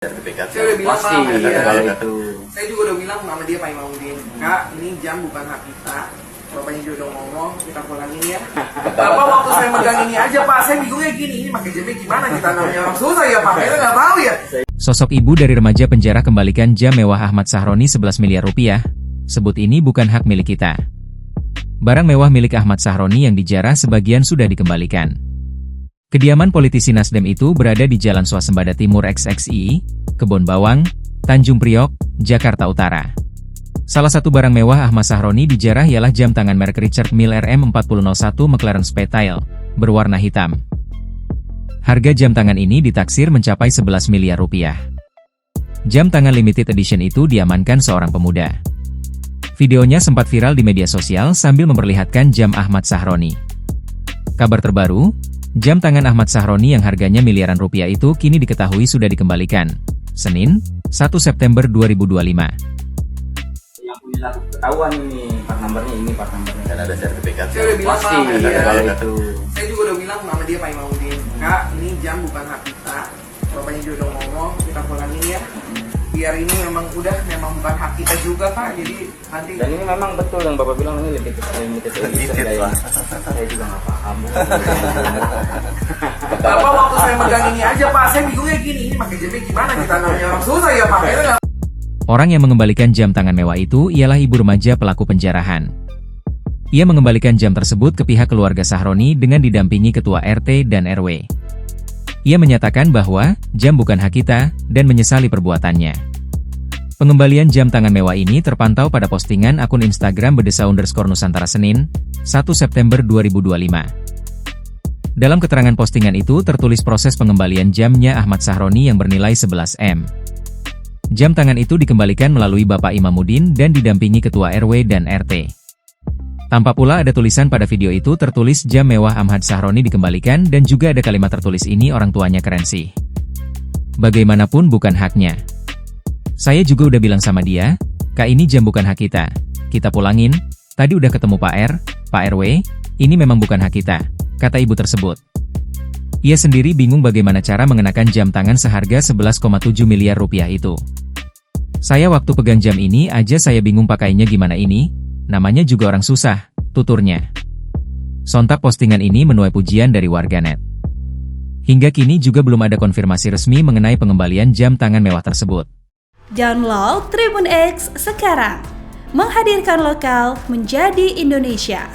Sertifikat Saya udah bilang pasti sama dia. kalau itu. Saya juga udah bilang sama dia Pak Imamuddin, Kak, ini jam bukan hak kita. Bapaknya juga udah ngomong, kita pulangin ya. Bapak waktu saya megang ini aja Pak, saya bingungnya gini, ini pakai jamnya gimana, kita namanya orang susah ya Pak, kita nggak tahu ya. Sosok ibu dari remaja penjara kembalikan jam mewah Ahmad Sahroni 11 miliar rupiah. Sebut ini bukan hak milik kita. Barang mewah milik Ahmad Sahroni yang dijarah sebagian sudah dikembalikan. Kediaman politisi Nasdem itu berada di Jalan Swasembada Timur XXI, Kebon Bawang, Tanjung Priok, Jakarta Utara. Salah satu barang mewah Ahmad Sahroni dijarah ialah jam tangan merek Richard Mille RM4001 McLaren Speedtail, berwarna hitam. Harga jam tangan ini ditaksir mencapai 11 miliar rupiah. Jam tangan limited edition itu diamankan seorang pemuda. Videonya sempat viral di media sosial sambil memperlihatkan jam Ahmad Sahroni. Kabar terbaru, jam tangan Ahmad Sahroni yang harganya miliaran rupiah itu kini diketahui sudah dikembalikan. Senin, 1 September 2025. Yang punya satu ketahuan ini, part numbernya ini, part numbernya. Dan ada sertifikat. Saya udah bilang pasti sama dia. kalau itu. Saya juga udah bilang sama dia Pak Imamuddin, Kak, ini jam bukan hak kita. Bapaknya juga udah ngomong, kita pulangin ya. Biar ini memang bukan hak kita juga Pak, jadi nanti. Dan ini memang betul yang Bapak bilang ini limited edition guys. Saya juga nggak paham. Bapak waktu saya megang ini aja Pak, saya bingungnya gini, ini pakai jamnya gimana, kita namanya orang susah ya Pak, kita nggak. Orang yang mengembalikan jam tangan mewah itu ialah ibu remaja pelaku penjarahan. Ia mengembalikan jam tersebut ke pihak keluarga Sahroni dengan didampingi ketua RT dan RW. Ia menyatakan bahwa jam bukan hak kita dan menyesali perbuatannya. Pengembalian jam tangan mewah ini terpantau pada postingan akun Instagram @bedesa_nusantara Senin, 1 September 2025. Dalam keterangan postingan itu tertulis proses pengembalian jamnya Ahmad Sahroni yang bernilai 11 M. Jam tangan itu dikembalikan melalui Bapak Imamuddin dan didampingi Ketua RW dan RT. Tampak pula ada tulisan pada video itu tertulis jam mewah Ahmad Sahroni dikembalikan dan juga ada kalimat tertulis ini orang tuanya keren sih. Bagaimanapun bukan haknya. Saya juga udah bilang sama dia, Kak ini jam bukan hak kita. Kita pulangin, tadi udah ketemu Pak R, Pak RW, ini memang bukan hak kita, kata ibu tersebut. Ia sendiri bingung bagaimana cara mengenakan jam tangan seharga 11,7 miliar rupiah itu. Saya waktu pegang jam ini aja saya bingung pakainya gimana ini, namanya juga orang susah, tuturnya. Sontak postingan ini menuai pujian dari warganet. Hingga kini juga belum ada konfirmasi resmi mengenai pengembalian jam tangan mewah tersebut. Download Tribun X sekarang, menghadirkan lokal menjadi Indonesia.